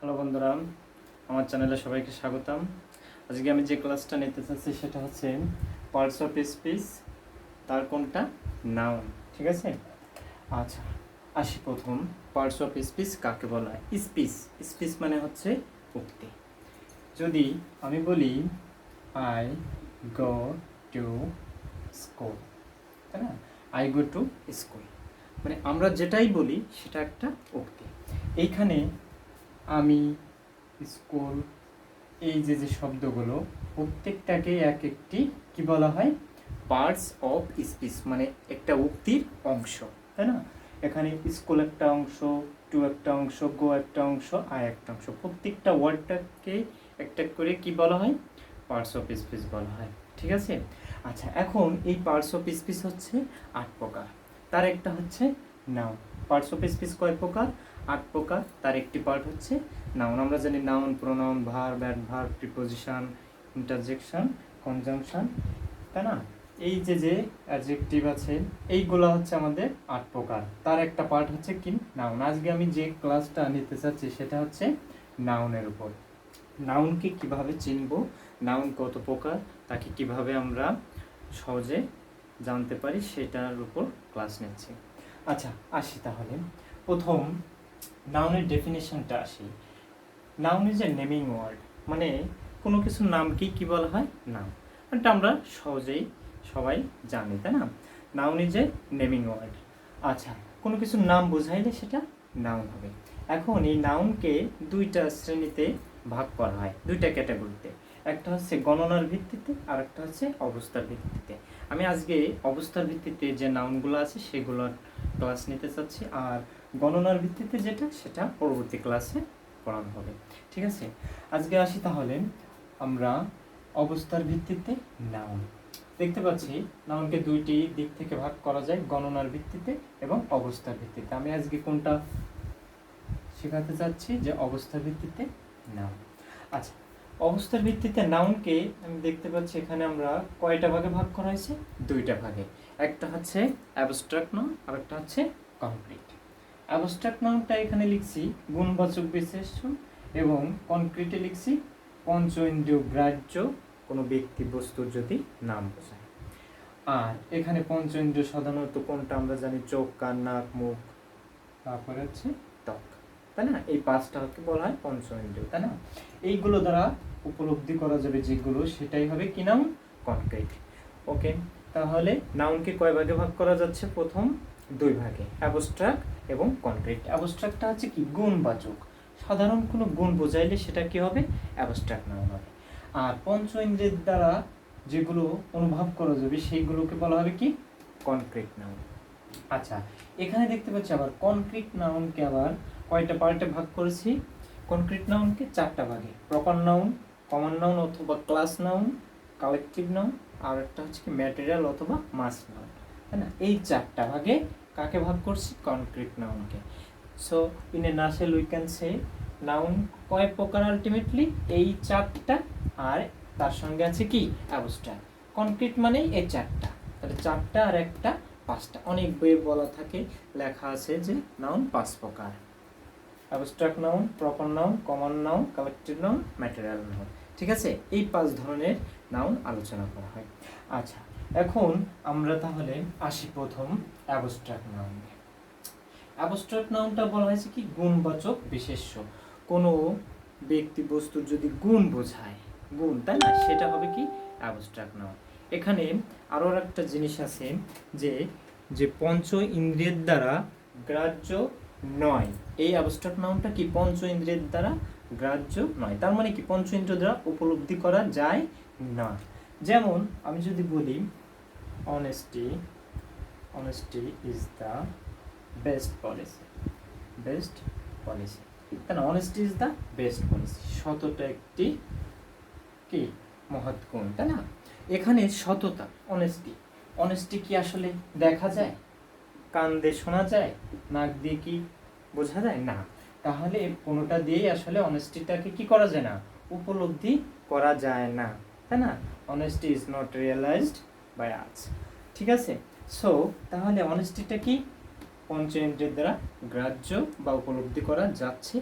Hello বন্ধুরা, আমার চ্যানেলে সবাইকে স্বাগতম। আজকে আমি যে ক্লাসটা নিতে চাচ্ছি সেটা হচ্ছে পার্টস অফ স্পিচ। তার কোনটা? নাউন। ঠিক আছে। আচ্ছা, আসি প্রথম। পার্টস অফ স্পিচ কাকে বলা হয়? স্পিচ, স্পিচ মানে হচ্ছে উক্তি। যদি আমি বলি আই গো টু স্কুল, তাই না? আই গো টু স্কুল মানে আমরা যেটাই বলি সেটা একটা উক্তি। এইখানে আমি, স্কুল, এই যে যে শব্দগুলো প্রত্যেকটাকে এক একটি কি বলা হয়? পার্টস অফ স্পিচ, মানে একটা উক্তির অংশ, তাই না? এখানে স্কুল একটা অংশ, টু একটা অংশ, গো একটা অংশ, আই একটা অংশ। প্রত্যেকটা ওয়ার্ডটাকে একটা করে কি বলা হয়? পার্টস অফ স্পিচ বলা হয়। ঠিক আছে। আচ্ছা, এখন এই পার্টস অফ স্পিচ হচ্ছে 8 প্রকার। তার একটা হচ্ছে নাউন। পার্টস অফ স্পিচ কয় প্রকার? 8 প্রকার। তার একটি পার্ট হচ্ছে নাউন। আমরা জানি noun, pronoun, verb, adverb, preposition, interjection, conjunction, তাই না? এই যে যে অ্যাডজেক্টিভ আছে এইগুলো হচ্ছে আমাদের 8 প্রকার। তার একটা পার্ট হচ্ছে কি? নাউন। আজকে আমি যে ক্লাসটা নিতে চাচ্ছি সেটা হচ্ছে নাউনের উপর। নাউনকে কিভাবে চিনব, নাউন কত প্রকার, তাকে কিভাবে আমরা সহজে জানতে পারি সেটার উপর ক্লাস নিচ্ছি। আচ্ছা, আসি তাহলে প্রথম নাউনের ডেফিনেশনটা আসি। Noun is a naming word, মানে কোনো কিছুর নামকেই কি বলা হয়? নাম। এটা আমরা সহজেই সবাই জানি, তাই না? Noun is a naming word. আচ্ছা, কোনো কিছুর নাম বোঝাইলে সেটা নাউন হবে। এখন এই নাউনকে দুইটা শ্রেণীতে ভাগ করা হয়, দুইটা ক্যাটাগরিতে। একটা হচ্ছে গণনার ভিত্তিতে আর একটা হচ্ছে অবস্থার ভিত্তিতে। আমি আজকে অবস্থার ভিত্তিতে যে নাউনগুলো আছে সেগুলোর ক্লাস নিতে চাচ্ছি, আর গণনার ভিত্তিতে যেটা সেটা পরবর্তী ক্লাসে পড়ানো হবে। ঠিক আছে। আজকে আসি তাহলে আমরা অবস্থার ভিত্তিতে নাউন। দেখতে পাচ্ছি নাউনকে দুইটি দিক থেকে ভাগ করা যায়, গণনার ভিত্তিতে এবং অবস্থার ভিত্তিতে। আমি আজকে কোনটা শেখাতে চাচ্ছি? যে অবস্থার ভিত্তিতে নাউন। আচ্ছা, অবস্থার ভিত্তিতে নাউনকে আমি দেখতে পাচ্ছি এখানে আমরা কয়টা ভাগে ভাগ করা হয়েছে? দুইটা ভাগে। একটা হচ্ছে অ্যাবস্ট্রাক্ট নাউন আর একটা হচ্ছে কনক্রিট। অ্যাবস্ট্রাক্ট নাউনটা এখানে লিখছি গুণবাচক বিশেষণ, এবং কনক্রিটে লিখছি পঞ্চ ইন্দ্রিয় গ্রাহ্য কোনো ব্যক্তি বস্তুর যদি নাম বোঝায়। আর এখানে পঞ্চ ইন্দ্রিয় সাধারণত কোনটা আমরা জানি? চোখ, কান, নাক, মুখ, তারপরে হচ্ছে ত্বক, তাই না? এই পাঁচটাকে বলা হয় পঞ্চ ইন্দ্রিয়, তাই না? এইগুলো দ্বারা উপলব্ধি করা যাবে যেগুলো, সেটাই হবে কি? নাউন। কনক্রিট। ওকে, তাহলে নাউনকে কয় ভাগে ভাগ করা যাচ্ছে? প্রথম দুই ভাগে, অ্যাবস্ট্রাক্ট এবং কনক্রিট। অ্যাবস্ট্রাক্টটা হচ্ছে কি? গুণবাচক, সাধারণ কোনো গুণ বোঝাইলে সেটা কি হবে? অ্যাবস্ট্রাক্ট নাউন হবে। আর পঞ্চ ইন্দ্রিয়ের দ্বারা যেগুলো অনুভব করা যাবে সেইগুলোকে বলা হবে কি? Concrete noun. আচ্ছা, এখানে দেখতে পাচ্ছি আবার কনক্রিট নাউনকে আবার কয়টা পার্টে ভাগ করেছি? কনক্রিট নাউনকে 4টা ভাগে, প্রপার নাউন, কমন নাউন অথবা ক্লাস নাউন, কালেকটিভ নাউন, আর একটা হচ্ছে কি ম্যাটেরিয়াল অথবা মাস নাউন, তাই না? এই 4টা ভাগে কাকে ভাগ করছি? কনক্রিট নাউনকে। So in a nutshell we can say noun কয় প্রকার আলটিমেটলি? এই 4টা, আর তার সঙ্গে আছে কি? অ্যাবস্ট্রাক্ট। কনক্রিট মানেই এই 4টা, তাহলে 4টা আর একটা 5টা। অনেক বইয়ে বলা থাকে, লেখা আছে যে নাউন 5 প্রকার: abstract noun, proper noun, common noun, collective noun, material noun. ঠিক আছে, এই 5 ধরনের নাউন আলোচনা করা হয়। আচ্ছা, এখন আমরা তাহলে আসি প্রথম অ্যাবস্ট্রাক্ট নাউনে। অ্যাবস্ট্রাক্ট নাউনটা বলা হয়েছে কি? গুণবাচক বিশেষ্য। কোনো ব্যক্তি বস্তুর যদি গুণ বোঝায়, গুণ, তাই না? সেটা হবে কি? Abstract noun. এখানে আরও একটা জিনিস আছে যে যে পঞ্চ ইন্দ্রিয়ের দ্বারা গ্রাহ্য নয়, এই অ্যাবস্ট্রাক্ট নাউনটা কি? পঞ্চ ইন্দ্রিয়ের দ্বারা গ্রাহ্য নয়। তার মানে কি? পঞ্চ ইন্দ্রিয় দ্বারা উপলব্ধি করা যায় না। যেমন আমি যদি বলি honesty, honesty is the best policy, best policy, তাই না? Honesty is the best policy, সততা একটি কি? মহৎ গুণ, তাই না? এখানে সততা, অনেস্টি, অনেস্টি কি আসলে দেখা যায়? কান দিয়ে শোনা যায়? নাক দিয়ে কি বোঝা যায়? না। তাহলে কোনোটা দিয়েই আসলে অনেস্টিটাকে কি করা যায় না? উপলব্ধি করা যায় না, তাই না? Honesty is not realised by us. ঠিক আছে। সো তাহলে অনেস্টিটা কি? পঞ্চ ইন্দ্রিয়ের দ্বারা গ্রাহ্য বা উপলব্ধি করা যাচ্ছে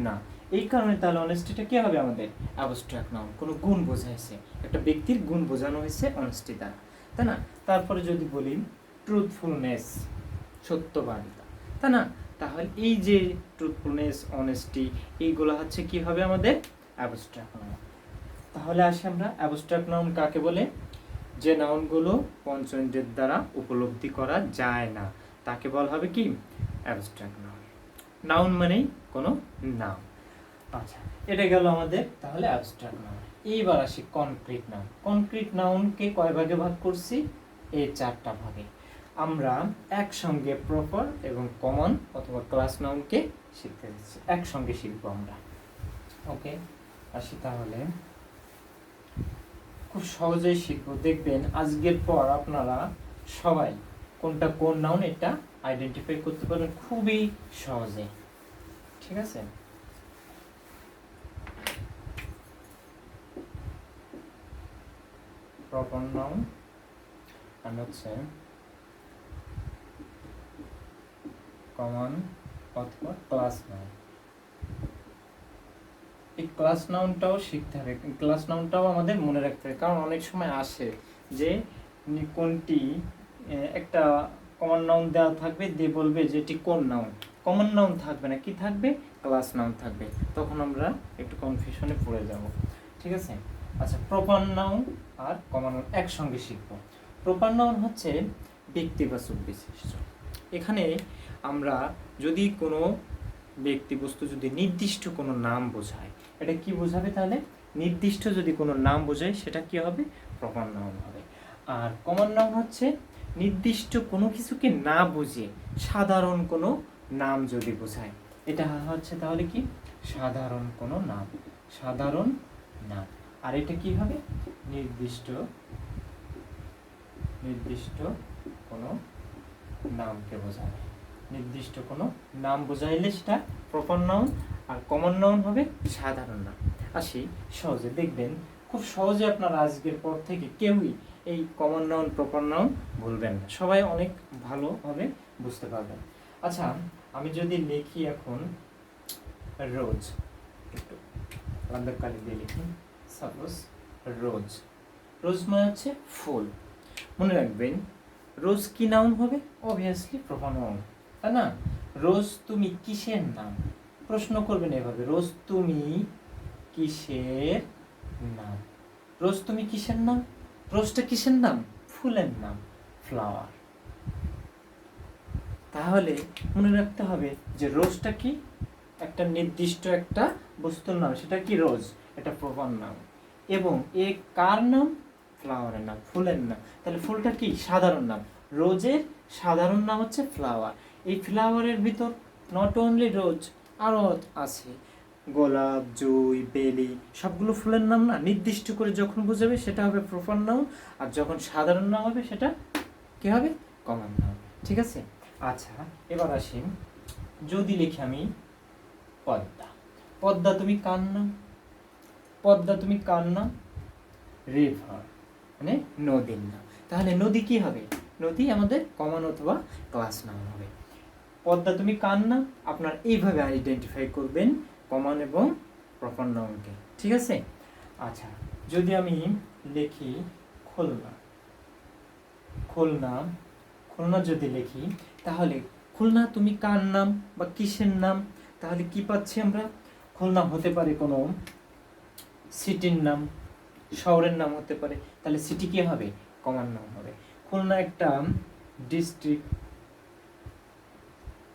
না। এই কারণে তাহলে অনেস্টিটা কি হবে আমাদের অ্যাবস্ট্রাক্ট নাউন, কোনো গুণ বোঝাইছে, একটা ব্যক্তির গুণ বোঝানো হয়েছে অনেস্টি দ্বারা, তাই না? তারপরে যদি বলি ট্রুথফুলনেস, সত্যবাদিতা, তাই না? তাহলে এই যে ট্রুথফুলনেস, অনেস্টি, এইগুলো হচ্ছে কি হবে আমাদের অ্যাবস্ট্রাক্ট নাউন। তাহলে আসি আমরা অ্যাবস্ট্রাক্ট নাউন কাকে বলে? যে নাউনগুলো পঞ্চইন্দ্রিয়ের দ্বারা উপলব্ধি করা যায় না তাকে বলা হবে কি অ্যাবস্ট্রাক্ট নাউন। নাউন মানেই কোনো নাম। আচ্ছা, এটা গেল আমাদের তাহলে অ্যাবস্ট্রাক্ট নাউন। এইবার আসি কনক্রিট নাউন। কনক্রিট নাউনকে কয় ভাগে ভাগ করছি? এই 4টা ভাগে। আমরা একসঙ্গে প্রপার এবং কমন অথবা ক্লাস নাউনকে শিখতে যাচ্ছি, একসঙ্গে শিখবো আমরা। ওকে, আসি তাহলে, খুব সহজেই শিখবো। দেখবেন আজকের পর আপনারা সবাই কোনটা কোন নাউন এটা আইডেন্টিফাই করতে পারবেন খুবই সহজে, ঠিক আছে? প্রপার নাউন আর হচ্ছে কমন অথবা ক্লাস নাউন। এই ক্লাস নাউনটাও শিখতে হবে, ক্লাস নাউনটাও আমাদের মনে রাখতে হবে, কারণ অনেক সময় আসে যে কোনটি একটা কমন নাউন দেওয়া থাকবে, দিয়ে বলবে যে এটি কোন নাউন, কমন নাউন থাকবে না, কি থাকবে? ক্লাস নাউন থাকবে, তখন আমরা একটু কনফিউশনে পড়ে যাব, ঠিক আছে? আচ্ছা, প্রপার নাউন আর কমন নাউন একসঙ্গে শিখব। প্রপার নাউন হচ্ছে ব্যক্তিবাচক বিশেষ্য। এখানে আমরা যদি কোনো ব্যক্তি বস্তু যদি নির্দিষ্ট কোনো নাম বোঝায়, এটা কি বোঝাবে তাহলে? নির্দিষ্ট যদি কোনো নাম বোঝায় সেটা কি হবে? প্রপার নাউন হবে। আর কমন নাউন হচ্ছে নির্দিষ্ট কোনো কিছুকে না বুঝে সাধারণ কোনো নাম যদি বোঝায়, এটা হচ্ছে তাহলে কি সাধারণ কোনো নাম, সাধারণ নাম। আর এটা কি হবে? নির্দিষ্ট কোনো নামকে বোঝাবে, নির্দিষ্ট কোনো নাম বোঝাইলে সেটা প্রপার নাউন, আর কমন নাউন হবে সাধারণ নাম। আসি সহজে, দেখবেন খুব সহজে আপনারা আজকের পর থেকে কেউই এই কমন নাউন প্রপার নাউন ভুলবেন না, সবাই অনেক ভালোভাবে বুঝতে পারবেন। আচ্ছা, আমি যদি লিখি এখন রোজ, একটু আলাদা কালি দিয়ে লিখি, সাপোজ রোজ। রোজ মানে হচ্ছে ফুল। মনে রাখবেন রোজ কি নাউন হবে? অবভিয়াসলি প্রপার নাউন, তাই না? রোজ তুমি কিসের নাম? প্রশ্ন করবেন এভাবে, রোজ তুমি কিসের নাম? রোজ তুমি কিসের নাম? রোজটা কিসের নাম? ফুলের নাম, ফ্লাওয়ার। তাহলে মনে রাখতে হবে যে রোজটা কি একটা নির্দিষ্ট একটা বস্তুর নাম, সেটা কি রোজ, এটা প্রপার নাম। এবং এ কার নাম? ফ্লাওয়ারের নাম, ফুলের নাম। তাহলে ফুলটা কি সাধারণ নাম, রোজের সাধারণ নাম হচ্ছে ফ্লাওয়ার। এই ফ্লাওয়ারের ভিতর নট অনলি রোজ, আরও আছে গোলাপ, জুই, বেলি, সবগুলো ফুলের নাম না? নির্দিষ্ট করে যখন বোঝাবে সেটা হবে প্রপার নাউন, আর যখন সাধারণ নাম হবে সেটা কি হবে? কমন নাউন, ঠিক আছে? আচ্ছা, এবার আসি, যদি লিখি আমি পদ্মা। পদ্মা তুমি কার নাম? পদ্মা তুমি কার নাম? রিভার, মানে নদীর নাম। তাহলে নদী কি হবে? নদী আমাদের কমন অথবা ক্লাস নাউন হবে। পদ্মা তুমি কার নাম? আপনার এইভাবে আইডেন্টিফাই করবেন কমন এবং প্রপার নাউনকে, ঠিক আছে? আচ্ছা, যদি আমি লিখি খুলনা, খুলনা, খুলনা যদি লিখি, তাহলে খুলনা তুমি কার নাম বা কিসের নাম? তাহলে কি পাচ্ছি আমরা? খুলনা হতে পারে কোনো সিটির নাম, শহরের নাম হতে পারে, তাহলে সিটি কি হবে? কমন নাম হবে। খুলনা একটা ডিস্ট্রিক্ট,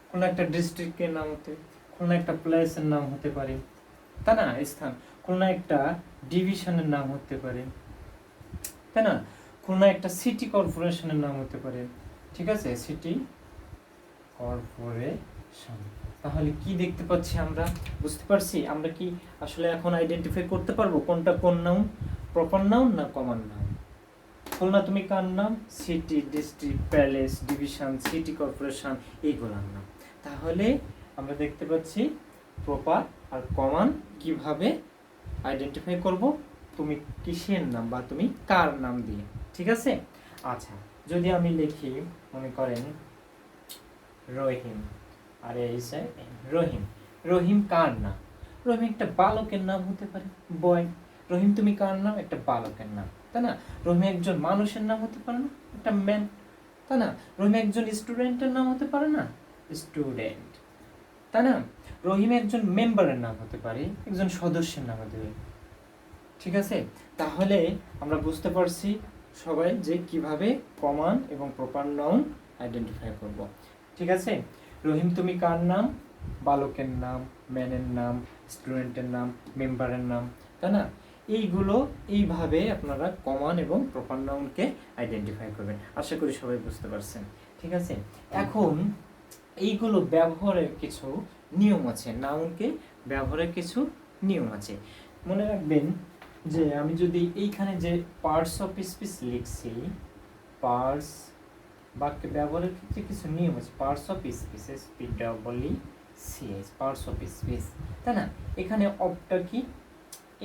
খুলনা একটা ডিস্ট্রিক্টের নাম হতে, খুলনা একটা প্লেসের নাম হতে পারে, তাই না? স্থান, খুলনা একটা ডিভিশনের নাম হতে পারে, তাই না? খুলনা একটা সিটি কর্পোরেশনের নাম হতে পারে, ঠিক আছে? City corporation. তাহলে কি দেখতে পাচ্ছি আমরা? বুঝতে পারছি আমরা কি আসলে এখন আইডেন্টিফাই করতে পারবো কোনটা কোন নাউন, প্রপার নাউন না কমন নাউন? খুলনা তুমি কার নাম? City, district, palace, division, city corporation, এইগুলোর নাম। তাহলে আমরা দেখতে পাচ্ছি প্রপার আর কমন কিভাবে আইডেন্টিফাই করব, তুমি কিসের নাম বা তুমি কার নাম দিয়ে, ঠিক আছে? আচ্ছা, যদি আমি লিখি মনে করেন রহিম, আর এই রহিম, রহিম কার নাম? রহিম একটা বালকের নাম হতে পারে, বয়। রহিম তুমি কার নাম? একটা বালকের নাম, তাই না? রহিম একজন মানুষের নাম হতে পারে না? একটা ম্যান, তাই না? রহিম একজন স্টুডেন্টের নাম হতে পারে না? স্টুডেন্ট, তাই না? রহিম একজন মেম্বারের নাম হতে পারে, একজন সদস্যের নাম হতে পারে। ঠিক আছে, তাহলে আমরা বুঝতে পারছি সবাই যে কিভাবে কমন এবং প্রপার নাউন আইডেন্টিফাই করব। ঠিক আছে, রহিম তুমি কার নাম? বালকের নাম, ম্যানের নাম, স্টুডেন্টের নাম, মেম্বারের নাম, তাই না? এইগুলো এইভাবে আপনারা কমন এবং প্রপার নাউনকে আইডেন্টিফাই করবেন। আশা করি সবাই বুঝতে পারছেন। ঠিক আছে, এখন এইগুলো ব্যবহারের কিছু নিয়ম আছে, নাউনকে ব্যবহারের কিছু নিয়ম আছে। মনে রাখবেন যে আমি যদি এইখানে যে পার্টস অফ স্পিচ লিখছি, পার্টস, বাক্যে ব্যবহারের ক্ষেত্রে কিছু নিয়ম আছে। Parts of speech, PWECH, parts of speech, তাই না? এখানে অফটা কি?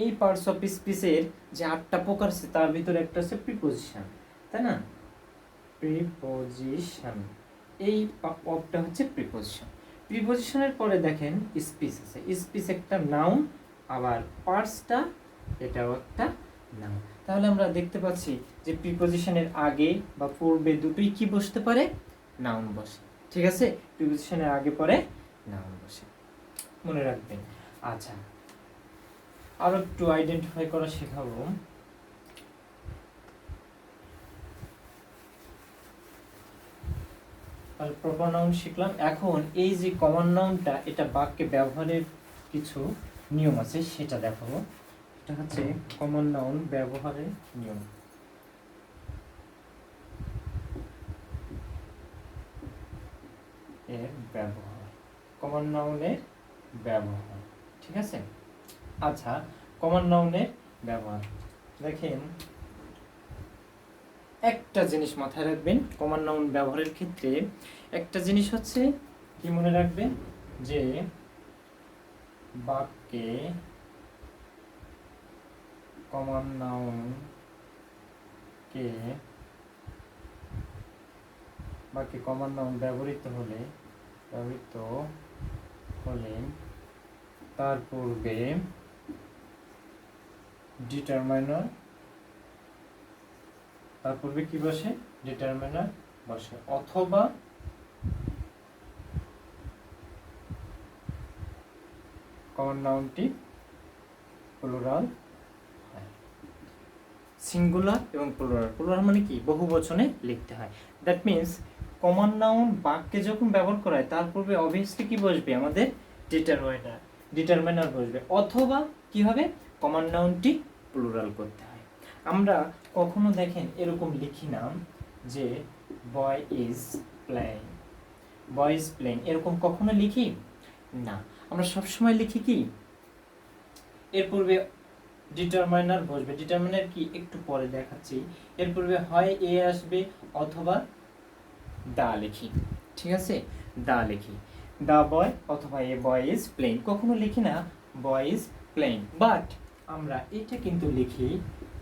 এই পার্টস অফ স্পিচের যে 8টা প্রকার আছে তার ভিতরে একটা হচ্ছে প্রিপোজিশন, তাই না? প্রিপোজিশন, এই অফটা হচ্ছে প্রিপোজিশন। প্রিপোজিশনের পরে দেখেন স্পিচ আছে, স্পিচ একটা নাউন, আবার পার্টসটা এটাও একটা নাউন। তাহলে আমরা দেখতে পাচ্ছি যে প্রিপোজিশনের আগে বা পূর্বে দুটোই কি বসতে পারে? নাউন বসে। ঠিক আছে, প্রিপোজিশনের আগে পরে নাউন বসে, মনে রাখবেন। আচ্ছা, আরো একটু আইডেন্টিফাই করা শেখাবো। প্রপার নাউন শিখলাম। এখন এই যে কমন নাউনটা, এটা বাক্যে ব্যবহারের কিছু নিয়ম আছে, সেটা দেখাবো। এটা হচ্ছে কমন নাউন ব্যবহারের নিয়ম। এর ব্যবহার, কমন নাউনের ব্যবহার। ঠিক আছে, আচ্ছা, কমন নাউনের ব্যবহার দেখেন, একটা জিনিস মাথায় রাখবেন কমন নাউন ব্যবহারের ক্ষেত্রে। একটা জিনিস হচ্ছে কি মনে রাখবেন, যে বাক্যে কমন নাউন কে, বাক্যে কমন নাউন ব্যবহৃত হলে তার পূর্বে ডিটারমাইনার, তার পূর্বে কি বসে? ডিটারমিনার বসে, অথবা কমন নাউনটি প্লুরাল হয়। সিঙ্গুলার এবং প্লুরাল, প্লুরাল মানে কি? বহু বচনে লিখতে হয়। দ্যাট মিন্স কমন নাউন বাক্যে যখন ব্যবহার করা হয় তার পূর্বে অবভিয়াসলি কি বসবে? আমাদের ডিটারমিনার বসবে, অথবা কি হবে? কমন নাউনটি প্লুরাল করতে হয়। আমরা কখনো দেখেন এরকম লিখি না যে বয় ইজ প্লেইং, এরকম কখনো লিখি না। আমরা সবসময় লিখি কি? এর পূর্বে ডিটারমাইনার বসবে। ডিটারমাইনার কি? একটু পরে দেখাচ্ছি। এর পূর্বে হয় এ আসবে অথবা দা লিখি। ঠিক আছে, দা লিখি, দা বয় অথবা এ বয় ইজ প্লেইং। কখনো লিখি না বয় ইজ প্লেইং, বাট আমরা এটা কিন্তু লিখি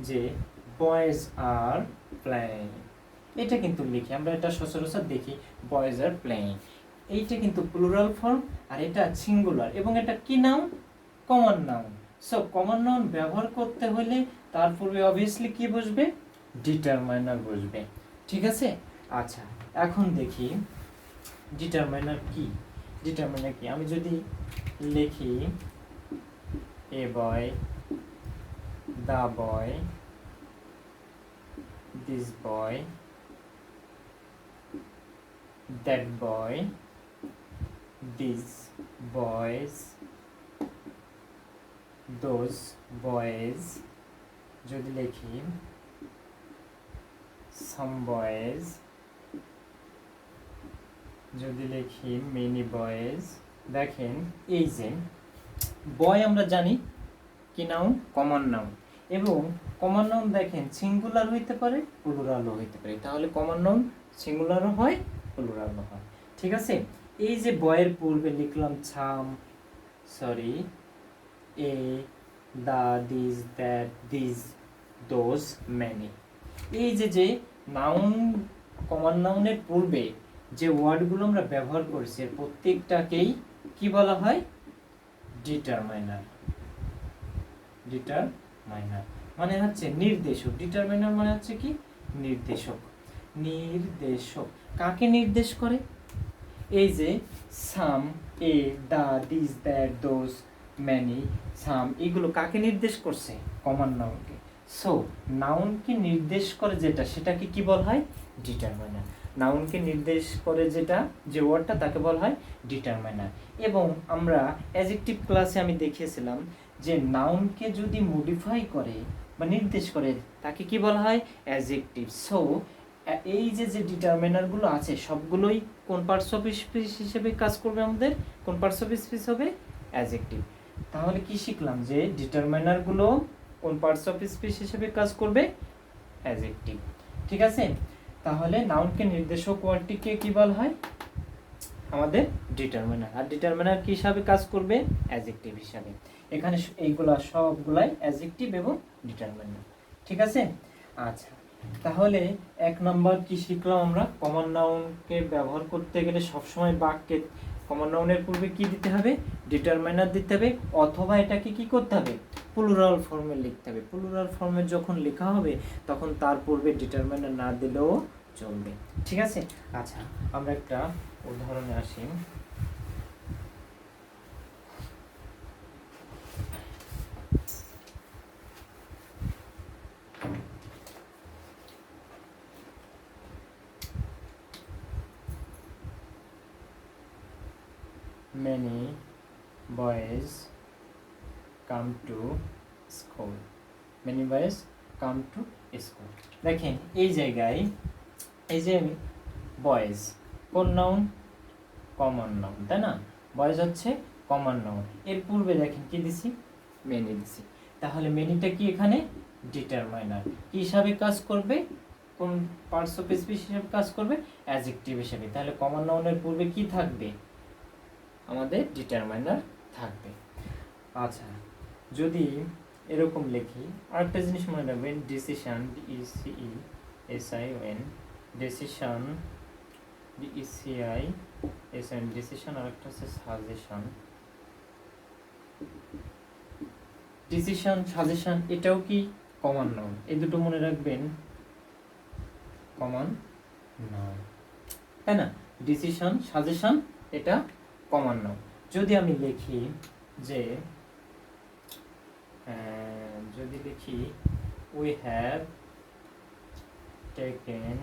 যে বয়েজ আর প্লেইং। এটা কিন্তু লিখি, আমরা এটা সচরাচর দেখি, বয়েজ আর প্লেইং। এইটা কিন্তু প্লুরাল ফর্ম, আর এটা সিঙ্গুলার, এবং এটা কি noun? Common noun. So common noun ব্যবহার করতে হলে তার পূর্বে অবভিয়াসলি কি বসবে? ডিটারমাইনার বসবে। ঠিক আছে, আচ্ছা, এখন দেখি ডিটারমাইনার কি। ডিটারমাইনার কি? আমি যদি লিখি a boy, the boy, this boy, that boy, these boys, those boys, যদি লিখি some boys, যদি লিখি many boys, দেখেন এই যে বয় আমরা জানি কি নাউন? Common noun. এবং কমন নাউন দেখেন সিঙ্গুলার হইতে পারে, প্লুরালও হইতে পারে। তাহলে কমন নাউন সিঙ্গুলারও হয়, প্লুরালও হয়। ঠিক আছে, এই যে বয়ের পূর্বে লিখলাম a, the, this, that, this, those, many. এই যে নাউন, কমন নাউনের পূর্বে যে ওয়ার্ডগুলো আমরা ব্যবহার করছি, প্রত্যেকটাকেই কি বলা হয়? ডিটারমাইনার, ডিটারমাইনার মানে হচ্ছে নির্দেশক, ডিটারমাইনার মানে হচ্ছে কি নির্দেশক, নির্দেশক কাকে নির্দেশ করে? এই যে সাম, এ, the, this, that, those, many, সাম এগুলো কাকে নির্দেশ করছে? কমন নাউনকে। সো নাউনকে নির্দেশ করে যেটা সেটাকে কি বলা হয়? ডিটারমাইনার। নাউনকে নির্দেশ করে যেটা, যে ওয়ার্ডটা, তাকে বলা হয় ডিটারমাইনার। এবং আমরা অ্যাডজেক্টিভ ক্লাসে আমি দেখিয়েছিলাম যে নাউনকে যদি মডিফাই করে বা নির্দেশ করে তাকে কি বলা হয়? অ্যাডজেক্টিভ। সো এই যে যে ডিটারমিনারগুলো আছে সবগুলোই কোন পার্টস অফ স্পিচ হিসেবে কাজ করবে আমাদের? কোন পার্টস অফ স্পিচ হবে? অ্যাডজেক্টিভ। তাহলে কি শিখলাম? যে ডিটারমিনারগুলো কোন পার্টস অফ স্পিচ হিসেবে কাজ করবে? অ্যাডজেক্টিভ। ঠিক আছে? তাহলে নাউনকে নির্দেশক ওয়ার্ডটিকে কি বলা হয়? আমাদের ডিটারমিনার। আর ডিটারমিনার কি হিসাবে কাজ করবে? অ্যাডজেক্টিভ হিসাবে। এখানে এইগুলা সবগুলাই অ্যাডজেক্টিভ এবং ডিটারমিনার। ঠিক আছে? আচ্ছা, তাহলে 1 নম্বর কি শিখলাম আমরা? কমন নাউনকে ব্যবহার করতে গেলে সবসময় বাক্যে কমন নাউনের পূর্বে কি দিতে হবে? ডিটারমিনার দিতে হবে, অথবা এটাকে কি করতে হবে? প্লুরাল ফর্মে লিখতে হবে। প্লুরাল ফর্মে যখন লেখা হবে তখন তার পূর্বে ডিটারমিনার না দিলেও চলবে। ঠিক আছে? আচ্ছা, আমরা একটা উদাহরণে আসি। Many boys come to school. Many boys come to school. দেখেন এই জায়গায় এই যে বয়েজ কোন নাউন? কমন নাউন, তাই না? বয়েজ হচ্ছে কমন নাউন। এর পূর্বে দেখেন কি দিছি? মেনি দিছি। তাহলে মেনিটা কি এখানে? ডিটারমাইনার। কি হিসাবে কাজ করবে? কোন পার্টস অফ স্পিচ হিসাবে কাজ করবে? অ্যাডজেক্টিভ হিসাবে। তাহলে কমন নাউনের পূর্বে কি থাকবে? আমাদের ডিটারমাইনার থাকবে। আচ্ছা, যদি এরকম লিখি, আরেকটা জিনিস মনে রাখবেন, decision, DECESION, decision, DECISION, decision, আরেকটা হচ্ছে সাজেশন। ডিসিশন, সাজেশন এটাও কি কমন নাউন? এই দুটো মনে রাখবেন, কমন নাউন, তাই না? ডিসিশন, সাজেশন এটা কমন নাউন। যদি আমি লিখি যে যদি লিখি we have taken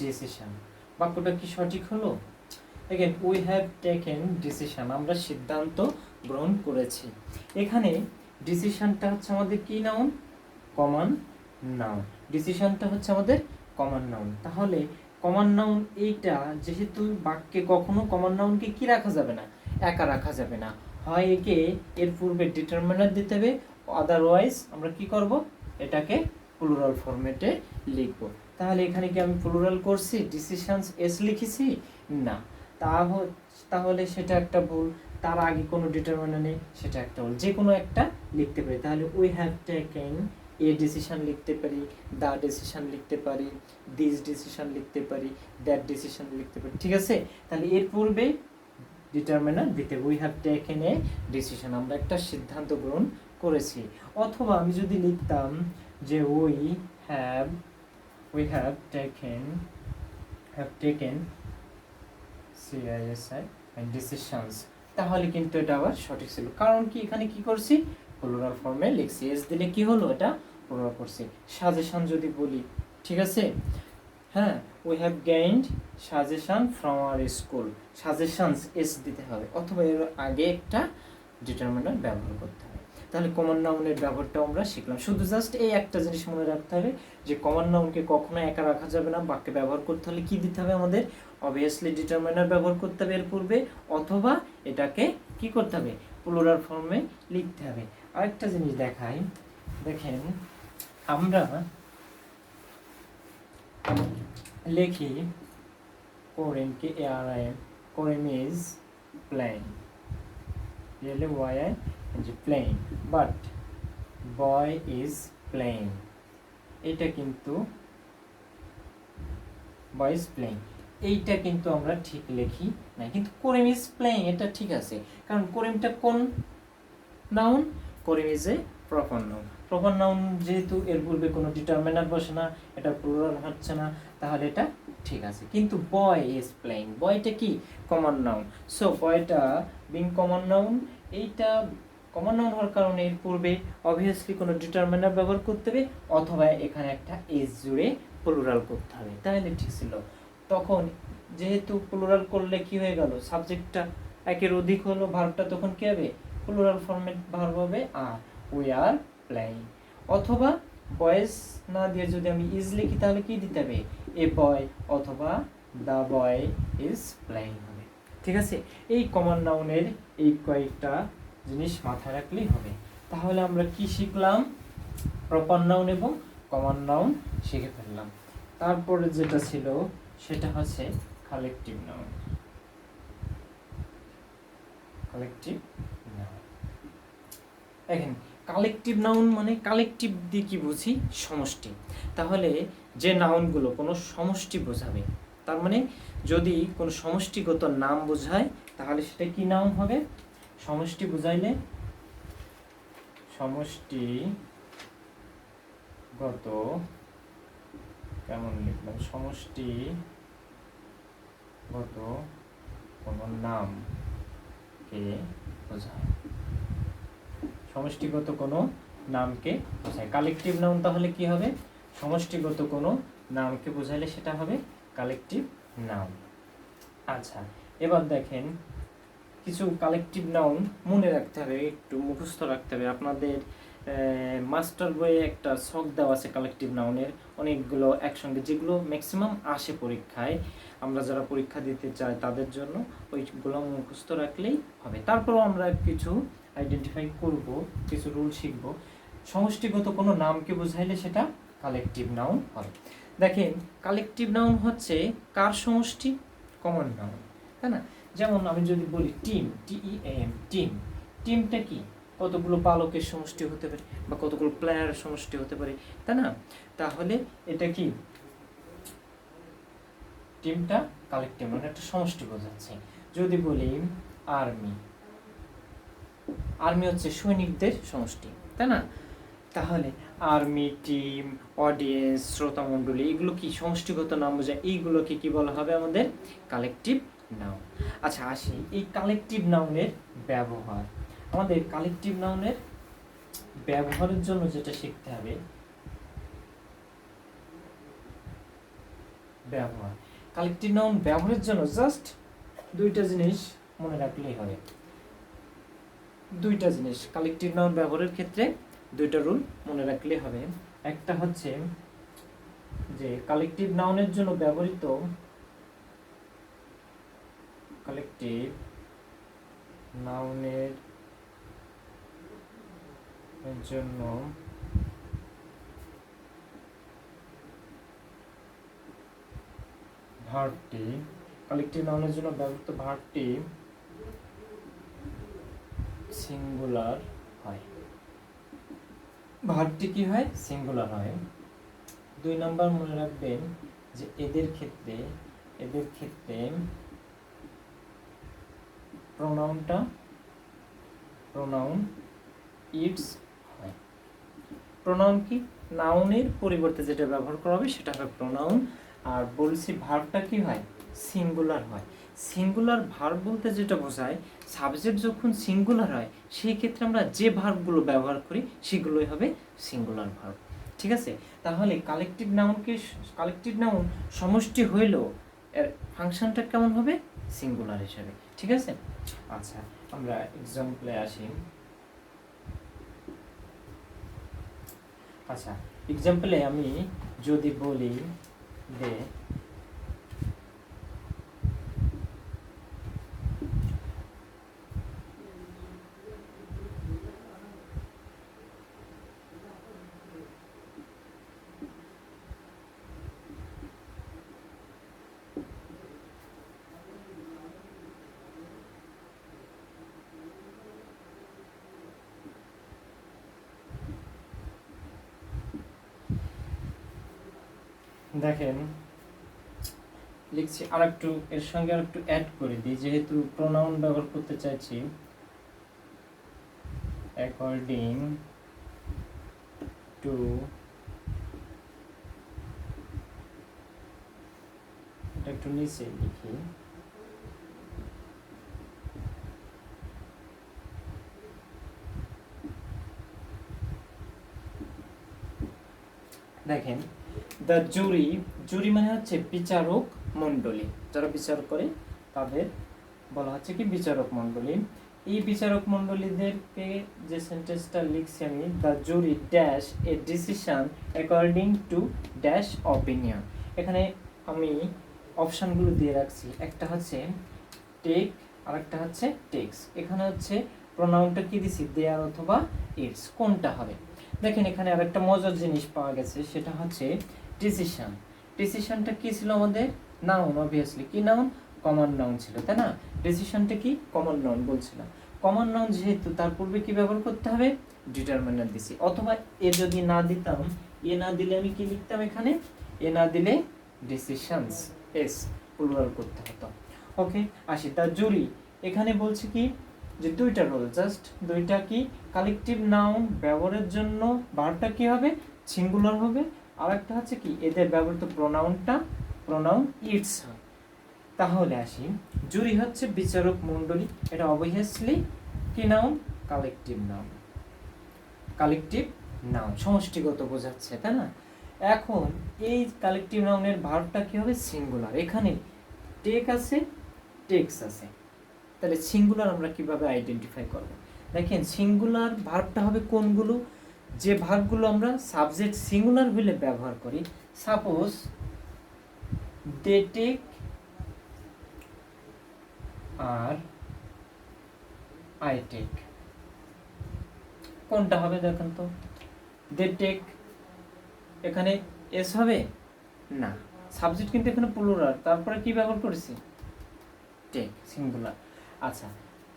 decision, বাক্যটা কি সঠিক হলো? দেখেন we have taken decision, আমরা সিদ্ধান্ত গ্রহণ করেছি। এখানে ডিসিশনটা হচ্ছে আমাদের কি নাউন? Common noun. ডিসিশনটা হচ্ছে আমাদের কমন নাউন। তাহলে কমন নাউন এইটা, যেহেতু বাক্যে কখনো কমন নাউনকে কি রাখা যাবে না? একা রাখা যাবে না। হয় একে এর পূর্বে ডিটারমিনার দিতে হবে, আদারওয়াইজ আমরা কি করব? এটাকে প্লুরাল ফরম্যাটে লিখব। তাহলে এখানে কি আমি প্লুরাল করছি? ডিসিশনস এস লিখেছি? না। তাহলে সেটা একটা ভুল। তার আগে কোনো ডিটারমিনার নেই, সেটা একটা ভুল। যে কোনো একটা লিখতে পারি। তাহলে we have taken a decision লিখতে পারি, দ্য ডিসিশন লিখতে পারি, দিস ডিসিশন লিখতে পারি, দ্যাট ডিসিশন লিখতে পারি। ঠিক আছে? তাহলে এর পূর্বে ডিটারমিনার দিতে, we have taken a decision, আমরা একটা সিদ্ধান্ত গ্রহণ করেছি। অথবা আমি যদি লিখতাম যে we have taken CISI decisions, তাহলে কিন্তু এটা আবার সঠিক ছিল। কারণ কি এখানে কি করছি? প্লুরাল ফর্মে লিখছি। এস দিলে কি হলো? এটা প্লুরাল করছি। সাজেশন যদি বলি, ঠিক আছে? হ্যাঁ, we have gained suggestion from our school, suggestions S দিতে হবে, অথবা এর আগে একটা ডিটারমিনার ব্যবহার করতে হবে। তাহলে কমন নাউনের ব্যবহারটা আমরা শিখলাম। শুধু জাস্ট এই একটা জিনিস মনে রাখতে হবে যে কমন নাউনকে কখনো একা রাখা যাবে না। বাক্যে ব্যবহার করতে হলে কি দিতে হবে আমাদের? অবভিয়াসলি ডিটারমিনার ব্যবহার করতে হবে এর পূর্বে, অথবা এটাকে কি করতে হবে? প্লুরাল ফর্মে লিখতে হবে। আরেকটা জিনিস দেখাই, দেখেন আমরা লিখি Corin, K-A-R-I-N, Corin is playing, really Y-I-N, playing, but boy is playing, এটা কিন্তু বয় ইজ প্লেইং, এইটা কিন্তু আমরা ঠিক লিখি না, কিন্তু করিম ইজ প্লেইং এটা ঠিক আছে, কারণ করিমটা কোন noun? Karim is a proper noun. Proper noun যেহেতু এর পূর্বে কোনো ডিটারমিনার বসে না, এটা প্লুরাল হচ্ছে না, তাহলে এটা ঠিক আছে। কিন্তু বয় ইজ প্লেইং, বয়টা কি কমন নাউন, সো বয়টা বিং কমন নাউন, এইটা কমন নাউন হওয়ার কারণে এর পূর্বে অবভিয়াসলি কোনো ডিটারমিনার ব্যবহার করতে হবে, অথবা এখানে একটা এস জুড়ে প্লুরাল করতে হবে, তাহলে ঠিক ছিল। তখন যেহেতু প্লুরাল করলে কি হয়ে গেল, সাবজেক্টটা একের অধিক হলো, ভার্বটা তখন কি হবে? প্লুরাল ফর্মেট ভার্ব হবে আর উই আর প্লেইং। অথবা বয়েজ না দিয়ে যদি আমি ইজ লিখি তাহলে কি দিতে হবে? এ বয় অথবা দ্য বয় ইজ প্লেইং হবে। ঠিক আছে, এই কমন নাউনের এই কয়েকটা জিনিস মাথায় রাখলেই হবে। তাহলে আমরা কি শিখলাম? প্রপার নাউন এবং কমন নাউন শিখে ফেললাম। তারপরে যেটা ছিল সেটা হচ্ছে কালেকটিভ নাউন। কালেকটিভ নাউন, দেখেন কালেকটিভ নাউন মানে কালেকটিভ দিয়ে কি বুঝি? সমষ্টি। তাহলে যে নাউনগুলো কোনো সমষ্টি বোঝাবে, তার মানে যদি কোনো সমষ্টিগত নাম বোঝায় তাহলে সেটা কি নাউন হবে? সমষ্টি বুঝাইলে সমষ্টিগত, কেমন লিখলাম? সমষ্টিগত কোনো নামকে বোঝায়, সমষ্টিগত কোনো নামকে বোঝায়। কালেকটিভ নাউন তাহলে কি হবে? সমষ্টিগত কোনো নামকে বোঝাইলে সেটা হবে কালেকটিভ নাউন। আচ্ছা, এবার দেখেন কিছু কালেকটিভ নাউন মনে রাখতে হবে, একটু মুখস্থ রাখতে হবে। আপনাদের মাস্টার বইয়ে একটা ছক দেওয়া আছে কালেকটিভ নাউনের, অনেকগুলো একসঙ্গে, যেগুলো ম্যাক্সিমাম আসে পরীক্ষায়। আমরা যারা পরীক্ষা দিতে চাই তাদের জন্য ওইগুলো মুখস্থ রাখলেই হবে। তারপরও আমরা কিছু আইডেন্টিফাই করব, কিছু রুল শিখব। সমষ্টিগত কোনো নামকে বোঝাইলে সেটা কালেকটিভ নাউন হবে। দেখেন কালেকটিভ নাউন হচ্ছে কার সমষ্টি? কমন নাউন, তাই না? যেমন আমি যদি বলি টিম, TEAM, টিম, টিমটা কি? কতগুলো বালকের সমষ্টি হতে পারে বা কতগুলো প্লেয়ারের সমষ্টি হতে পারে, তাই না? তাহলে এটা কি? টিমটা কালেকটিভ নাউন, একটা সমষ্টি বোঝাচ্ছে। যদি বলি আর্মি, আর্মি হচ্ছে সৈনিকদের সমষ্টি, তাই না? তাহলে আর্মি, টিম, অডিয়েন্স, শ্রোতা মণ্ডলী, এগুলো কি সমষ্টিগত নাম বোঝায়, এইগুলোকে কি বলা হবে? আমাদের কালেকটিভ নাউন। আচ্ছা আসি এই কালেকটিভ নাউনের ব্যবহার। আমাদের কালেকটিভ নাউনের ব্যবহারের জন্য যেটা শিখতে হবে, ব্যবহার। কালেকটিভ নাউন ব্যবহারের জন্য জাস্ট দুইটা জিনিস মনে রাখলেই হবে। দুইটা জিনিস কালেকটিভ নাউন ব্যবহারের ক্ষেত্রে দুইটা রুল মনে রাখলেই হবে। একটা হচ্ছে যে কালেকটিভ নাউনের জন্য ব্যবহৃত, কালেকটিভ নাউনের জন্য ভার্বটি, কালেকটিভ নাউনের জন্য ব্যবহৃত ভার্বটি সিঙ্গুলার হয়। ভার্বটি কি হয়? সিঙ্গুলার হয়। দুই নাম্বার মনে রাখবেন যে এদের ক্ষেত্রে প্রোনাউনটা প্রোনাউন ইটস হয়। প্রোনাউন কি? নাউনের পরিবর্তে যেটা ব্যবহার করা হবে সেটা হবে প্রোনাউন। আর বলছি ভার্বটা কি হয়? সিঙ্গুলার হয়। সিঙ্গুলার ভার্ব বলতে যেটা বোঝায়, সাবজেক্ট যখন সিঙ্গুলার হয় সেই ক্ষেত্রে আমরা যে ভার্বগুলো ব্যবহার করি সেগুলোই হবে সিঙ্গুলার ভার্ব। ঠিক আছে, তাহলে কালেকটিভ নাউন সমষ্টি হইলেও এর ফাংশনটা কেমন হবে? সিঙ্গুলার হিসেবে। ঠিক আছে, আচ্ছা আমরা এক্সাম্পলে আসি। আচ্ছা এক্সাম্পলে আমি যদি বলি যে দেখেন লিখছি, আর একটু এর সঙ্গে আর একটু অ্যাড করে দিই, যেহেতু প্রোনাউন ব্যবহার করতে চাইছি। অ্যাকর্ডিং টু, এটা একটু নিচে লিখি। দেখেন দ্য জুরি, জুরি মানে হচ্ছে বিচারক মণ্ডলী, যারা বিচার করে তাদের বলা হচ্ছে কি বিচারক মণ্ডলী। এই বিচারক মণ্ডলীদেরকে যে সেন্টেন্সটা লিখছি আমি, the jury dash a decision according to dash opinion. এখানে আমি অপশানগুলো দিয়ে রাখছি, একটা হচ্ছে টেক আর একটা হচ্ছে টেক্স। এখানে হচ্ছে প্রোনাউনটা কি দিছি, দেয়ার অথবা ইটস, কোনটা হবে। দেখেন এখানে আর একটা মজার জিনিস পাওয়া গেছে, সেটা হচ্ছে ডিসিশন। ডিসিশনটা কি ছিল আমাদের, নাউন, অবভিয়াসলি কি নাউন, কমন নাউন ছিল, তাই না। ডিসিশনটা কি কমন নাউন বলছিলাম। কমন নাউন যেহেতু তার পূর্বে কি ব্যবহার করতে হবে, ডিটারমিনার দিছি, অথবা এ যদি না দিতাম, এ না দিলে আমি কি লিখতাম এখানে, এ না দিলে ডিসিশনস, এস প্লুরাল করতে হতো। ওকে আসি, দ্য জুরি এখানে বলছে কি যে দুইটা রোল, জাস্ট দুইটা, কি কালেকটিভ নাউন ব্যবহারের জন্য ভার্বটা কি হবে, সিঙ্গুলার হবে, আর একটা হচ্ছে কি এদের ব্যবহৃত প্রোনাউনটা প্রোনাউন ইটস হয়। তাহলে আসি, জুরি হচ্ছে বিচারক মণ্ডলী, এটা অবভিয়াসলি কি noun, collective noun, collective noun সমষ্টিগত বোঝাচ্ছে, তাই না। এখন এই কালেকটিভ নাউনের ভার্বটা কি হবে, সিঙ্গুলার। এখানে টেক আছে, টেক্স আছে, তাহলে সিঙ্গুলার আমরা কিভাবে আইডেন্টিফাই করব। দেখেন সিঙ্গুলার ভার্বটা হবে কোনগুলো, যে ভার্বগুলো আমরা সাবজেক্ট সিঙ্গুলার হলে ব্যবহার করি। Suppose they take or I take, কোনটা হবে দেখেন তো, দে টেক এখানে এস হবে না, সাবজেক্ট কিন্তু এখানে প্লুরাল, তারপরে কি ব্যবহার করেছি, টেক, সিঙ্গুলার। আচ্ছা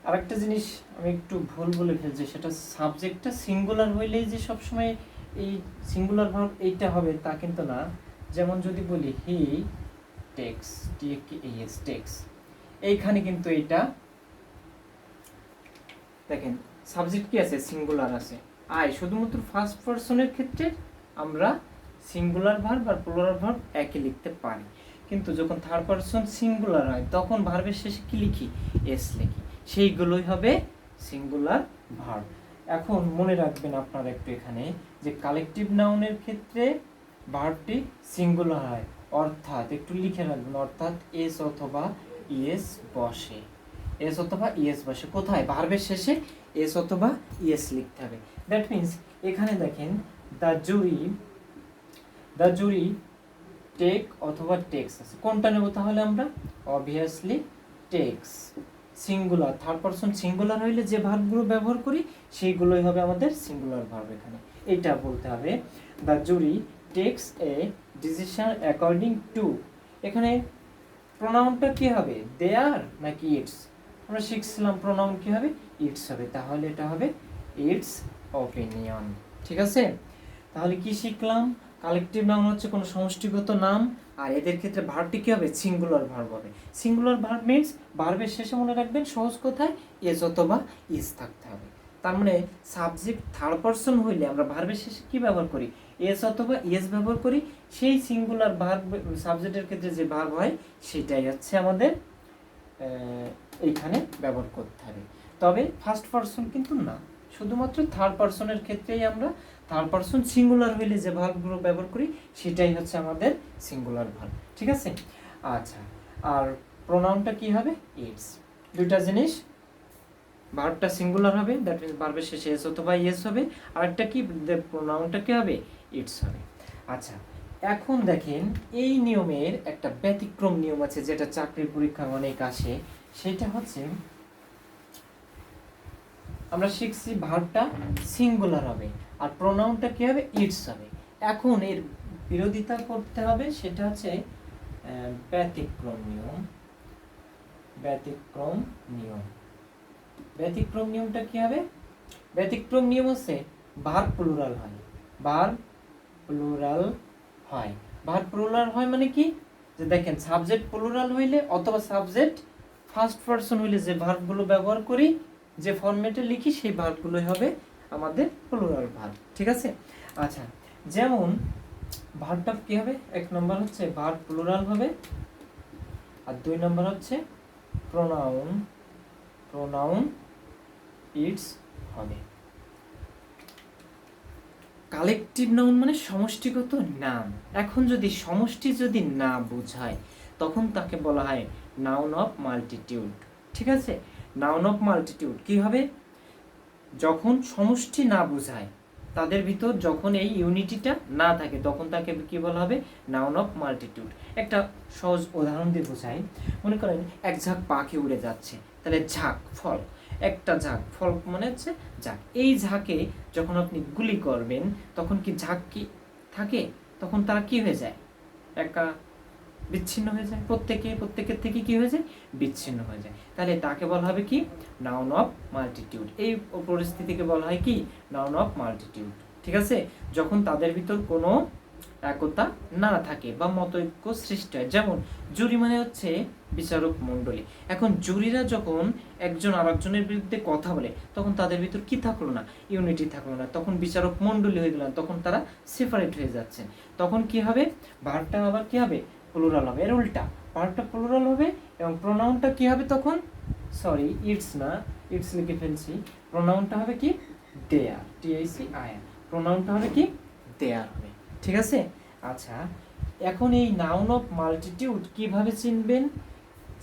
আরেকটা জিনিস আমি একটু ভুল বলে ফেলছি, সেটা সাবজেক্টটা সিঙ্গুলার হইলেই যে সবসময় এই সিঙ্গুলার ভার্ব এইটা হবে তা কিন্তু না। যেমন যদি বলি হি টেক্স, টিএস টেক্স, এইখানে কিন্তু এইটা দেখেন সাবজেক্ট কি আছে, সিঙ্গুলার আছে। আই শুধুমাত্র ফার্স্ট পারসনের ক্ষেত্রে আমরা সিঙ্গুলার ভার্ব আর প্লুরাল ভার্ব একই লিখতে পারি, কিন্তু যখন থার্ড পারসন সিঙ্গুলার হয় তখন ভার্বের শেষে কি লিখি, এস লিখি, সেইগুলোই হবে সিঙ্গুলার ভার্ব। এখন মনে রাখবেন আপনারা একটু এখানে যে কালেকটিভ নাউনের ক্ষেত্রে ভার্বটি সিঙ্গুলার হয়, অর্থাৎ একটু লিখে রাখবেন, অর্থাৎ এস অথবা ইএস বসে, এস অথবা ইএস বসে কোথায়, ভার্বের শেষে এস অথবা ইএস লিখতে হবে। দ্যাট মিন্স এখানে দেখেন দ্য জুরি টেক অথবা টেক্স আছে, কোনটা নেব তাহলে আমরা, obviously takes, singular, third person singular হইলে যে ভার্বগুলো ব্যবহার করি সেইগুলোই হবে আমাদের সিঙ্গুলার ভার্ব। এখানে এইটা বলতে হবে, the jury takes a decision according to, এখানে প্রোনাউনটা কি হবে, দেয়ার নাকি ইটস, আমরা শিখছিলাম প্রোনাউন কি হবে, ইটস হবে, তাহলে এটা হবে ইটস অপিনিয়ন। ঠিক আছে, তাহলে কি শিখলাম, কালেকটিভ নাউন হচ্ছে কোনো সমষ্টিগত নাম, আর এদের ক্ষেত্রে ভার্বটি কি হবে, সিঙ্গুলার ভার্ব হবে। সিঙ্গুলার ভার্ব মিন্স ভার্বের শেষে মনে রাখবেন সহজ কথায় এস অথবা ইস থাকতে হবে। তার মানে সাবজেক্ট থার্ড পারসন হইলে আমরা ভার্বের শেষে কি ব্যবহার করি, এস অথবা ইএস ব্যবহার করি, সেই সিঙ্গুলার ভার্ব সাবজেক্টের ক্ষেত্রে যে ভার্ব হয় সেটাই হচ্ছে আমাদের এইখানে ব্যবহার করতে হবে। তবে ফার্স্ট পারসন কিন্তু না, শুধুমাত্র থার্ড পারসনের ক্ষেত্রেই আমরা থার্ড পারসন সিঙ্গুলার হইলে যে ভার্বগুলো ব্যবহার করি সেটাই হচ্ছে আমাদের সিঙ্গুলার ভার্ব। ঠিক আছে, আচ্ছা আর প্রোনাউনটা কি হবে, ইটস। দুইটা জিনিস, ভার্বটা সিঙ্গুলার হবে, দ্যাট মিন্স ভার্বের শেষে এস অথবা ইএস হবে, আরেকটা কি, প্রোনাউনটা কি হবে, ইটস হবে। আচ্ছা এখন দেখেন এই নিয়মের একটা ব্যতিক্রম নিয়ম আছে, যেটা চাকরির পরীক্ষায় অনেক আসে, সেটা হচ্ছে আমরা শিখছি ভার্বটা সিঙ্গুলার হবে আর প্রোনাউনটা কি হবে, ইটস হবে। এখন এর বিরোধিতা করতে হবে, সেটা হচ্ছে ব্যতিক্রম নিয়ম। ব্যতিক্রম নিয়ম, ব্যতিক্রম নিয়মটা কি হবে, ব্যতিক্রম নিয়ম হচ্ছে ভার্ব প্লুরাল হয়, ভার্ব প্লুরাল হয়, ভার্ব প্লুরাল হয় মানে কি, যে দেখেন সাবজেক্ট প্লুরাল হইলে অথবা সাবজেক্ট ফার্স্ট পারসন হইলে যে ভার্বগুলো ব্যবহার করি, যে ফরম্যাটে লিখি, সেই ভার্বগুলোই হবে আমাদের প্লুরাল ভার্ব। ঠিক আছে? আচ্ছা, যেমন ভার্বটা কি হবে, এক নম্বর হচ্ছে ভার্ব প্লুরাল হবে, আর 2 নম্বর হচ্ছে প্রোনাউন ইটস হবে। কালেকটিভ নাউন মানে সমষ্টিগত নাম। এখন যদি সমষ্টি যদি না বোঝায়, তখন তাকে বলা হয় নাউন অফ মাল্টিটিউড। ঠিক আছে? নাউন অফ মাল্টিটিউড কি হবে, যখন সমষ্টি না বোঝায়, তাদের ভিতর যখন এই ইউনিটিটা না থাকে, তখন তাকে কি বলা হবে, নাউন অফ মাল্টিটিউড। একটা সহজ উদাহরণ দিয়ে বোঝাই। মনে করেন এক ঝাঁক পাখি উড়ে যাচ্ছে, তাহলে ঝাঁক ফল, একটা ঝাঁক ফল মানে হচ্ছে ঝাঁক। এই ঝাঁকে যখন আপনি গুলি করবেন, তখন কি ঝাঁক কি থাকে, তখন তারা কি হয়ে যায়, একা বিচ্ছিন্ন হয়ে যায়, প্রত্যেকের থেকে কি হয়ে যায়, বিচ্ছিন্ন হয়ে যায়। তাহলে তাকে বলা হবে কি, নাউন অফ মাল্টিটিউড। এই পরিস্থিতিকে বলা হয় কি, নাউন অফ মাল্টিটিউড। ঠিক আছে? যখন তাদের ভিতর কোনো একতা না থাকে বা মতৈক্য সৃষ্টি হয়। যেমন জুরি মানে হচ্ছে বিচারক মণ্ডলী। এখন জুরিরা যখন একজন আরেকজনের বিরুদ্ধে কথা বলে, তখন তাদের ভিতর কি থাকলো না, ইউনিটি থাকলো না, তখন বিচারক মণ্ডলী হয়ে গেল, তখন তারা সেপারেট হয়ে যাচ্ছেন। তখন কি হবে, ভার্বটা আবার কি হবে, প্লুরাল হবে। এর উল্টা, ভার্বটা প্লুরাল হবে এবং প্রোনাউনটা কি হবে তখন, সরি ইটস না, ইটস লিখে ফেলছি, প্রোনাউনটা হবে কি, দেয়ার, TICIR, প্রোনাউনটা হবে কি, দেয়ার হবে। ঠিক আছে? আচ্ছা, এখন এই নাউন অফ মাল্টিটিউড কিভাবে চিনবেন,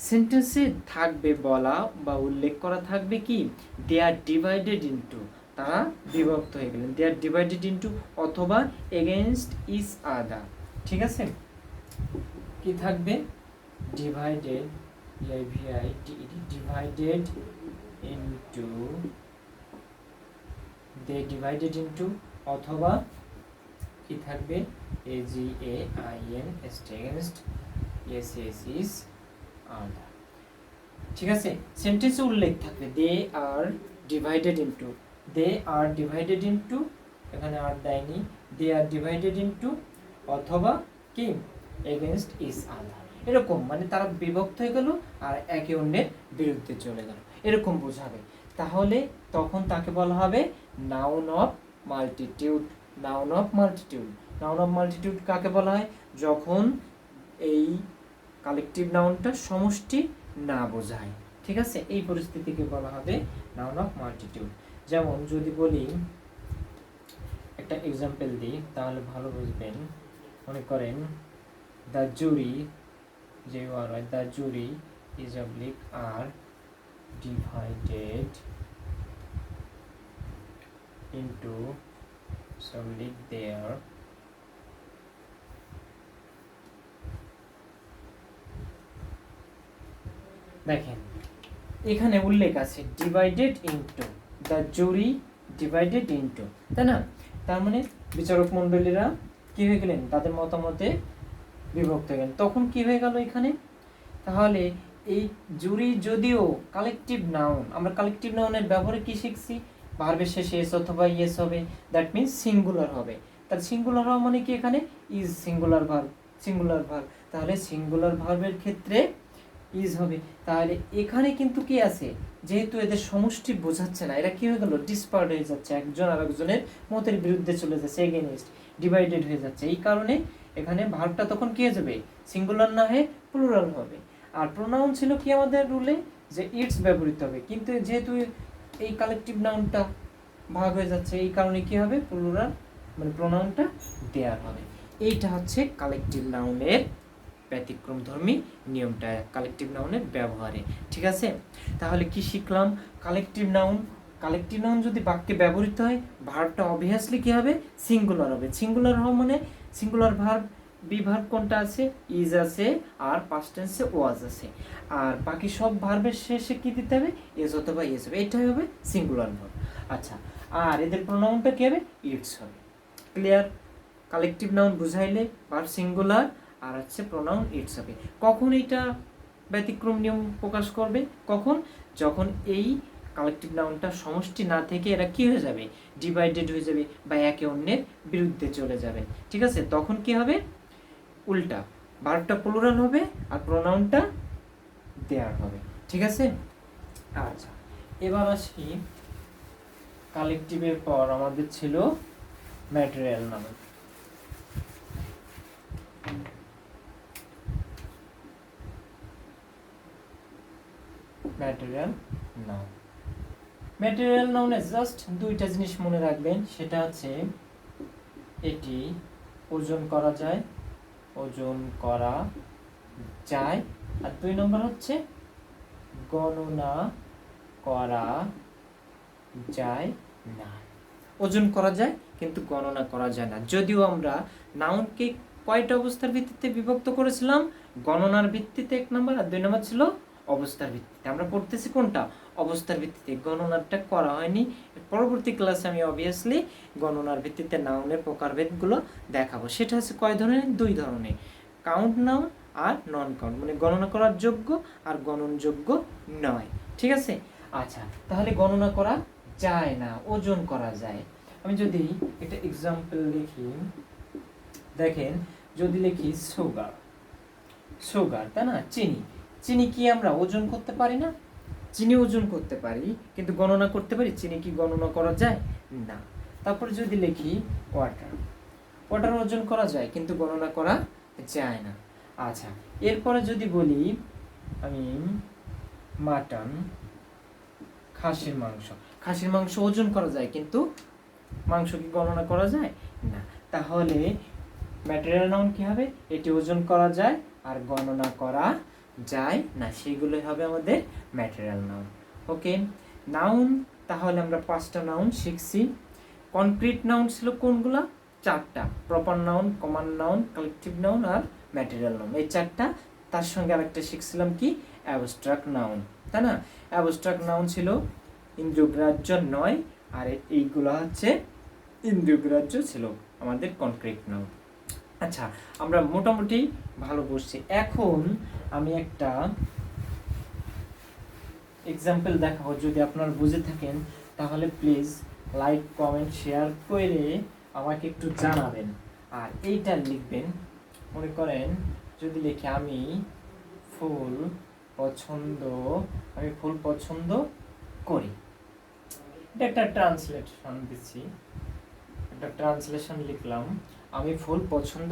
সেন্টেন্সে থাকবে বলা বা উল্লেখ করা থাকবে কি, দে আর ডিভাইডেড ইনটু, তারা বিভক্ত হয়ে গেলেন, দে আর ডিভাইডেড ইনটু, অথবা এগেইনস্ট ইচ আদার। ঠিক আছে? কি থাকবে, ডিভাইডেড, ডিভাইডেড ইনটু, দে ডিভাইডেড ইনটু, অথবা কি থাকবে, against, is আলাদা। ঠিক আছে? সেন্টেন্সে উল্লেখ থাকবে দে আর ডিভাইডেড ইনটু, দে আর ডিভাইডেড ইনটু, এখানে আর দেয়নি, দে আর ডিভাইডেড ইনটু, অথবা কি, এগেইনস্ট ইজ আদার। এরকম মানে তারা বিভক্ত হয়ে গেল আর একে অন্যের বিরুদ্ধে চলে গেল, এরকম বোঝাবে। তাহলে তখন তাকে বলা হবে noun of multitude. Noun of multitude, noun of multitude কাকে বলা হয়, যখন এই কালেকটিভ নাউনটা সমষ্টি না বোঝায়। ঠিক আছে? এই পরিস্থিতিকে বলা হবে নাউন অফ মাল্টিটিউড। যেমন যদি বলি, একটা এক্সাম্পল দিই তাহলে ভালো বুঝবেন। মনে করেন দ্য জুরি, যে the jury is oblique or divided into subject there, দেখেন এখানে উল্লেখ আছে divided into, the jury divided into, তাই না? তার মানে বিচারক মণ্ডলীরা কি হয়ে গেলেন, তাদের মতামতে বিভক্ত হয়ে গেলেন। তখন কি হয়ে গেল এখানে, তাহলে এই জুরি যদিও কালেকটিভ নাউন, আমরা কালেকটিভ নাউনের ব্যবহারে কি শিখছি, ভার্বের শেষে এস অথবা ইয়েস হবে, দ্যাট মিন্স সিঙ্গুলার হবে। তাহলে সিঙ্গুলার হওয়া মানে কি, এখানে is singular verb, singular verb, তাহলে সিঙ্গুলার ভার্বের ক্ষেত্রে ইজ হবে। তাহলে এখানে কিন্তু কি আছে, যেহেতু এদের সমষ্টি বোঝাচ্ছে না, এরা কি হয়ে গেল, ডিসপার্ট হয়ে যাচ্ছে, একজন আরেকজনের মতের বিরুদ্ধে চলে যাচ্ছে, এগেইনস্ট, ডিভাইডেড হয়ে যাচ্ছে। এই কারণে এখানে ভার্বটা তখন কি হয়ে যাবে, সিঙ্গুলার না হয়ে প্লুরাল হবে। আর প্রোনাউন ছিল কি আমাদের রুলে, যে ইটস ব্যবহৃত হবে, কিন্তু যেহেতু এই কালেকটিভ নাউনটা ভাগ হয়ে যাচ্ছে, এই কারণে কি হবে, প্লুরাল মানে প্রোনাউনটা দেয়ার হবে। এইটা হচ্ছে কালেকটিভ নাউনের ব্যতিক্রমধর্মী নিয়মটা, কালেকটিভ নাউনের ব্যবহারে। ঠিক আছে? তাহলে কি শিখলাম, কালেকটিভ নাউন, কালেকটিভ নাউন যদি বাক্যে ব্যবহৃত হয়, ভার্বটা অবভিয়াসলি কি হবে, সিঙ্গুলার হবে। সিঙ্গুলার হওয়া মানে সিঙ্গুলার ভার্ব, বি ভার্ব কোনটা আছে, ইজ আছে, আর পাস্ট টেন্সে ওয়াজ আছে, আর বাকি সব ভার্বের শেষে কি দিতে হবে, এস অথবা ইয়েস হবে, এটাই হবে সিঙ্গুলার ভার্ব। আচ্ছা, আর এদের প্রোনাউনটা কি হবে, ইটস হবে। ক্লিয়ার? কালেকটিভ নাউন বুঝাইলে ভার্ব সিঙ্গুলার আর হচ্ছে প্রোনাউন ইটস হবে। কখন এটা ব্যতিক্রম নিয়ম প্রকাশ করবে, কখন, যখন এই কালেকটিভ নাউনটা সমষ্টি না থেকে এরা কি হয়ে যাবে, ডিভাইডেড হয়ে যাবে বা একে অন্যের বিরুদ্ধে চলে যাবে। ঠিক আছে? তখন কি হবে, উল্টা, ভার্বটা প্লুরাল হবে আর প্রোনাউনটা দেয়ার হবে। ঠিক আছে? আচ্ছা, এবার আসি কালেকটিভের পর আমাদের ছিল material noun. Material noun, material নাউনে জাস্ট দুইটা জিনিস মনে রাখবেন, সেটা হচ্ছে এটি ওজন করা যায়, ওজন করা যায়, আর 2 নম্বর হচ্ছে গণনা করা যায় না। ওজন করা যায় কিন্তু গণনা করা যায় না। যদিও আমরা নাউনকে কয়টা অবস্থার ভিত্তিতে বিভক্ত করেছিলাম? গণনার ভিত্তিতে 1 নম্বর, আর 2 নম্বর ছিল অবস্থার ভিত্তিতে। আমরা পড়তেছি কোনটা? অবস্থার ভিত্তিতে। গণনাটা করা হয়নি। পরবর্তী ক্লাসে আমি অবভিয়াসলি গণনার ভিত্তিতে নাউনের প্রকারভেদগুলো দেখাবো। সেটা হচ্ছে কয় ধরনের? 2 ধরনের, কাউন্ট নাউন আর নন কাউন্ট, মানে গণনা করার যোগ্য আর গণনযোগ্য নয়। ঠিক আছে? আচ্ছা, তাহলে গণনা করা যায় না, ওজন করা যায়। আমি যদি একটা এক্সাম্পল লিখি, দেখেন, যদি লিখি সুগার, সুগার, তাই না? চিনি, চিনি কি আমরা ওজন করতে পারি না? চিনি ওজন করতে পারি, কিন্তু গণনা করতে পারি? চিনি কি গণনা করা যায়? না। তারপরে যদি লিখি ওয়াটার, ওয়াটার ওজন করা যায় কিন্তু গণনা করা যায় না। আচ্ছা, এরপরে যদি বলি আমি মাটন, খাসির মাংস, খাসির মাংস ওজন করা যায় কিন্তু মাংস কি গণনা করা যায়? না। তাহলে ম্যাটেরিয়াল নাউন কি হবে? এটি ওজন করা যায় আর গণনা করা যায় না, সেগুলোই হবে আমাদের ম্যাটেরিয়াল নাউন। ওকে, নাউন তাহলে আমরা 5টা নাউন শিখছি। কনক্রিট নাউন ছিল কোনগুলা? 4টা, proper noun, common noun, collective noun আর ম্যাটেরিয়াল নাউন, এই 4টা। তার সঙ্গে আরেকটা শিখছিলাম কি? অ্যাবস্ট্রাক্ট নাউন, তাই না? অ্যাবস্ট্রাক্ট নাউন ছিল ইন্দ্রিয়গ্রাহ্য নয়, আর এইগুলো হচ্ছে ইন্দ্রিয়গ্রাহ্য ছিল আমাদের কনক্রিট নাউন। আচ্ছা, আমরা মোটামুটি ভালো বুঝছি। এখন আমি একটা এক্সাম্পল দেখাবো, যদি আপনারা বুঝে থাকেন তাহলে প্লিজ লাইক, কমেন্ট, শেয়ার করে আমাকে একটু জানাবেন। আর এইটা লিখবেন, মনে করেন যদি লিখি আমি ফুল পছন্দ, আমি ফুল পছন্দ করি, এটা একটা ট্রান্সলেশন দিচ্ছি, একটা ট্রান্সলেশন লিখলাম, আমি ফুল পছন্দ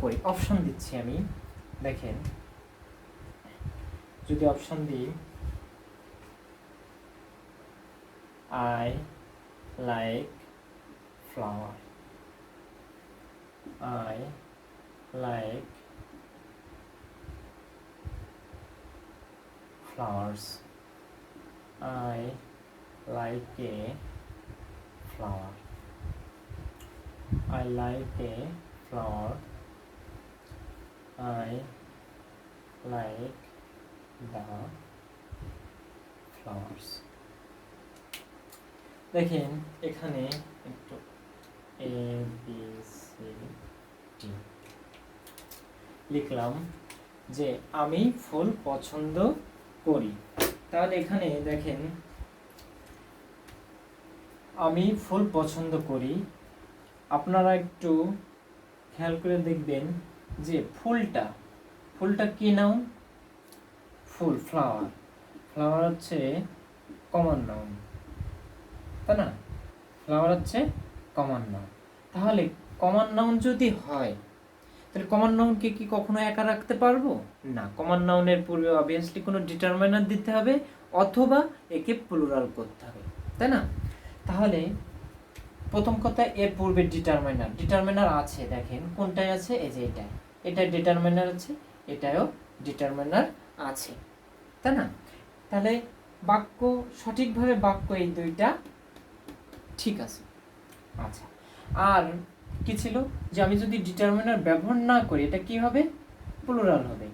করি। অপশন দিচ্ছি আমি, দেখেন, যদি অপশন দিই I like flower, I like flowers, I like a flower, I like a flower, I like the flowers. দেখেন এখানে একটু ABCD লিখলাম যে আমি ফুল পছন্দ করি। তাহলে এখানে দেখেন আমি ফুল পছন্দ করি, আপনারা একটু খেয়াল করে দেখবেন যে ফুলটা, ফুলটা কি নাউন? ফুল, ফ্লাওয়ার, ফ্লাওয়ার হচ্ছে কমন নাউন, তাই না? ফ্লাওয়ার হচ্ছে কমন নাউন। তাহলে কমন নাউন যদি হয়, তাহলে কমন নাউনকে কি কখনো একা রাখতে পারবো না? কমন নাউনের পূর্বে অবভিয়াসলি কোনো ডিটারমিনার দিতে হবে অথবা একে প্লুরাল করতে হবে, তাই না? তাহলে প্রথম কথা, এর পূর্বে ডিটারমিনার, ডিটারমিনার আছে, দেখেন কোনটায় আছে? এই যে এটাই, এটাই ডিটারমিনার আছে, এটাও ডিটারমিনার আছে, তাই না? তাহলে বাক্য, সঠিকভাবে বাক্য এই দুইটা ঠিক আছে। আচ্ছা, আর কি ছিল যে আমি যদি ডিটারমিনার ব্যবহার না করি এটা কি হবে? প্লুরাল হবে।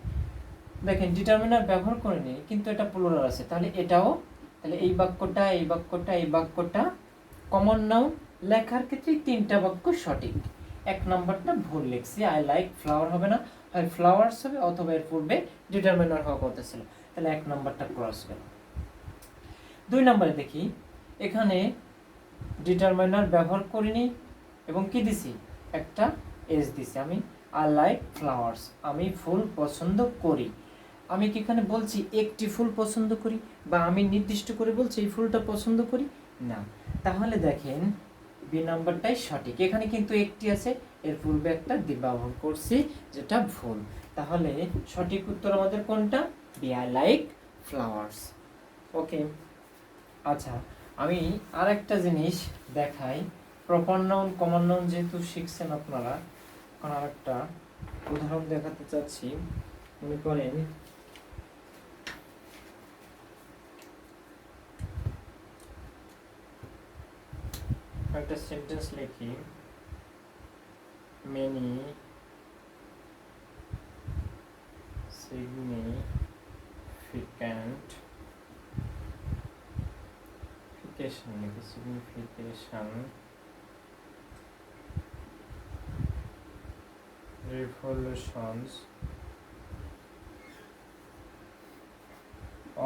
দেখেন ডিটারমিনার ব্যবহার করে নেই কিন্তু এটা প্লুরাল আছে, তাহলে এটাও, তাহলে এই বাক্যটা, এই বাক্যটা, এই বাক্যটা কমন নাউন লেখার ক্ষেত্রে 3টা বাক্য সঠিক। 1 নম্বরটা ভুল লিখছি, আই লাইক ফ্লাওয়ার হবে না, হয় ফ্লাওয়ার্স হবে অথবা এর পূর্বে ডিটারমিনার হওয়া কথা ছিল, তাহলে 1 নম্বরটা ক্রস গেল। 2 নম্বরে দেখি, এখানে ডিটারমিনার ব্যবহার করিনি এবং কি দিছি? একটা এস দিছি, আমি আই লাইক ফ্লাওয়ার্স, আমি ফুল পছন্দ করি। আমি কি এখানে বলছি একটি ফুল পছন্দ করি, বা আমি নির্দিষ্ট করে বলছি এই ফুলটা পছন্দ করি? না। তাহলে দেখেন বি নাম্বারটাই সঠিক। এখানে কিন্তু একটি আছে, এর পূর্বে একটা ব্যবহার করছি যেটা ভুল। তাহলে সঠিক উত্তর আমাদের কোনটা? B, I like flowers. Okay. আচ্ছা, আমি আর একটা জিনিস দেখাই। প্রপার নাউন কমন নাউন যেহেতু শিখছেন আপনারা, এখন আর একটা উদাহরণ দেখাতে চাচ্ছি। মনে করেন একটা সেন্টেন্স লিখি, many significant revolutions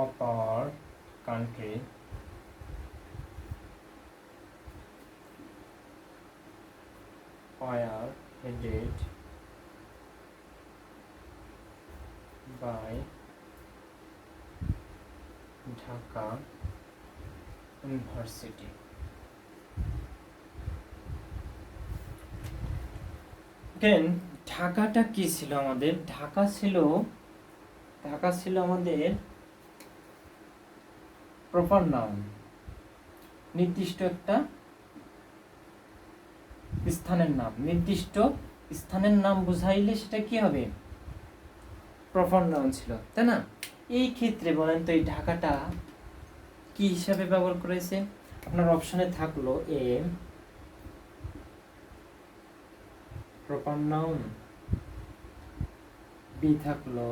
of our country were headed by Dhaka University. দেন ঢাকাটা কি ছিল আমাদের? ঢাকা ছিল আমাদের প্রপার নাউন, নির্দিষ্ট একটা স্থানের নাম। নির্দিষ্ট স্থানের নাম বুঝাইলে সেটা কি হবে? প্রপার নাউন ছিল, তাই না? এই ক্ষেত্রে বলেন তো এই ঢাকাটা কি হিসাবে ব্যবহার করেছে? আপনার অপশনে থাকলো এ প্রপার নাউন, বি থাকলো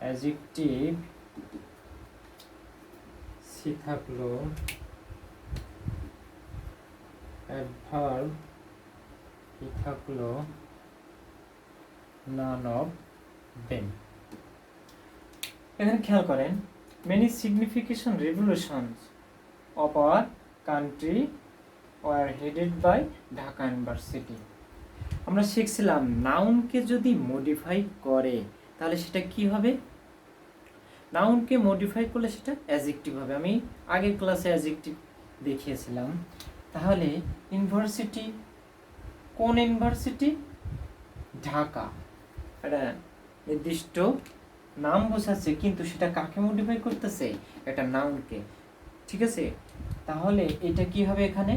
অ্যাডজেক্টিভ, সি থাকলো অ্যাডভার্ব, ই থাকলো নান অফ দেম। এখানে খেয়াল করেন, many signification revolutions of our country were headed by Dhaka university. আমরা শিখছিলাম নাউনকে যদি মডিফাই করে তাহলে সেটা কি হবে? নাউনকে মডিফাই করলে সেটা অ্যাডজেক্টিভ হবে। আমি আগের ক্লাসে অ্যাডজেক্টিভ দেখিয়েছিলাম। তাহলে ইউনিভার্সিটি, কোন ইউনিভার্সিটি? ঢাকা। এটা নির্দিষ্ট নাম বোঝাচ্ছে, কিন্তু সেটা কাকে মডিফাই করতেছে? একটা নাউনকে। ঠিক আছে, তাহলে এটা কি হবে? এখানে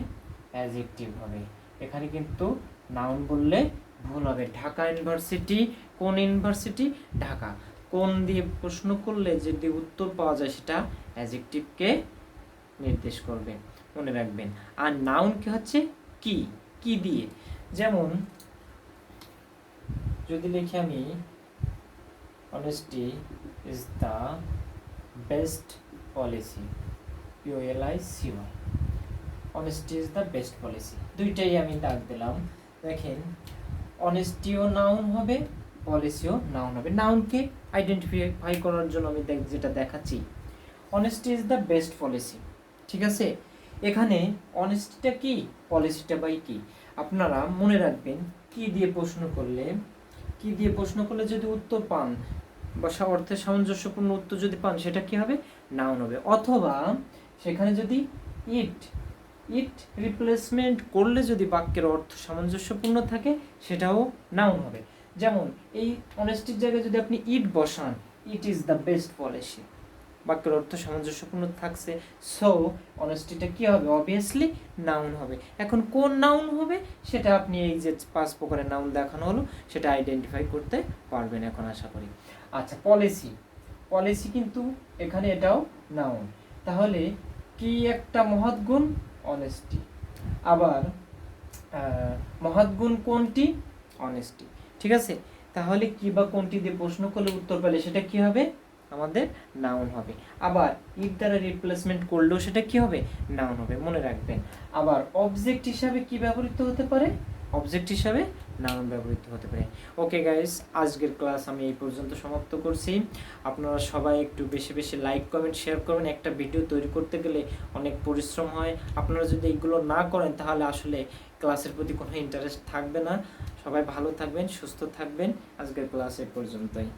অ্যাডজেক্টিভ হবে। এখানে কিন্তু নাউন বললে ভুল হবে। ঢাকা ইউনিভার্সিটি, কোন ইউনিভার্সিটি? ঢাকা। কোন দিয়ে প্রশ্ন করলে যে উত্তর পাওয়া যায় সেটা অ্যাডজেক্টিভকে নির্দেশ করবে, মনে রাখবেন। আর নাউনকে হচ্ছে কি, কি দিয়ে। যেমন যদি লিখি আমি honesty is the best policy, POLICY, honesty is the best policy, দুইটাই আমি দাগ দিলাম। দেখেন অনেস্টিও নাউন হবে, পলিসিও নাউন হবে। নাউনকে আইডেন্টিফাই করার জন্য আমি যেটা দেখাচ্ছি, honesty is the best policy। ঠিক আছে, এখানে অনেস্টিটা কি, পলিসিটা বাই কি, আপনারা মনে রাখবেন। কি দিয়ে প্রশ্ন করলে যদি উত্তর পান বা অর্থের সামঞ্জস্যপূর্ণ উত্তর যদি পান সেটা কি হবে? নাউন হবে। অথবা সেখানে যদি ইট রিপ্লেসমেন্ট করলে যদি বাক্যের অর্থ সামঞ্জস্যপূর্ণ থাকে সেটাও নাউন হবে। যেমন এই অনেস্টির জায়গায় যদি আপনি ইট বসান, it is the best policy, বাক্যের অর্থ সামঞ্জস্যপূর্ণ থাকছে, সো অনেস্টিটা কি হবে? অবভিয়াসলি নাউন হবে। এখন কোন নাউন হবে সেটা আপনি এই যে 5 প্রকারের নাউন দেখানো হলো সেটা আইডেন্টিফাই করতে পারবেন এখন আশা করি। আচ্ছা, পলিসি কিন্তু এখানে এটাও নাউন। তাহলে কি একটা মহৎ গুণ? অনেস্টি। আবার মহৎ গুণ কোনটি? অনেস্টি। ঠিক আছে, তাহলে কি বা কোনটি দিয়ে প্রশ্ন করলে উত্তর পেলে সেটা কি হবে? আমাদের নাউন হবে। আবার ইট দ্বারা রিপ্লেসমেন্ট করলেও সেটা কি হবে? নাউন হবে, মনে রাখবেন। আবার অবজেক্ট হিসাবে কি ব্যবহৃত হতে পারে? অবজেক্ট হিসাবে নাউন ব্যবহৃত হতে পারে। ওকে গাইস, আজকের ক্লাস আমি এই পর্যন্ত সমাপ্ত করছি। আপনারা সবাই একটু বেশি বেশি লাইক কমেন্ট শেয়ার করবেন। একটা ভিডিও তৈরি করতে গেলে অনেক পরিশ্রম হয়, আপনারা যদি এগুলো না করেন তাহলে আসলে ক্লাসের প্রতি কোনো ইন্টারেস্ট থাকবে না। সবাই ভালো থাকবেন, সুস্থ থাকবেন। আজকের ক্লাস এ পর্যন্তই।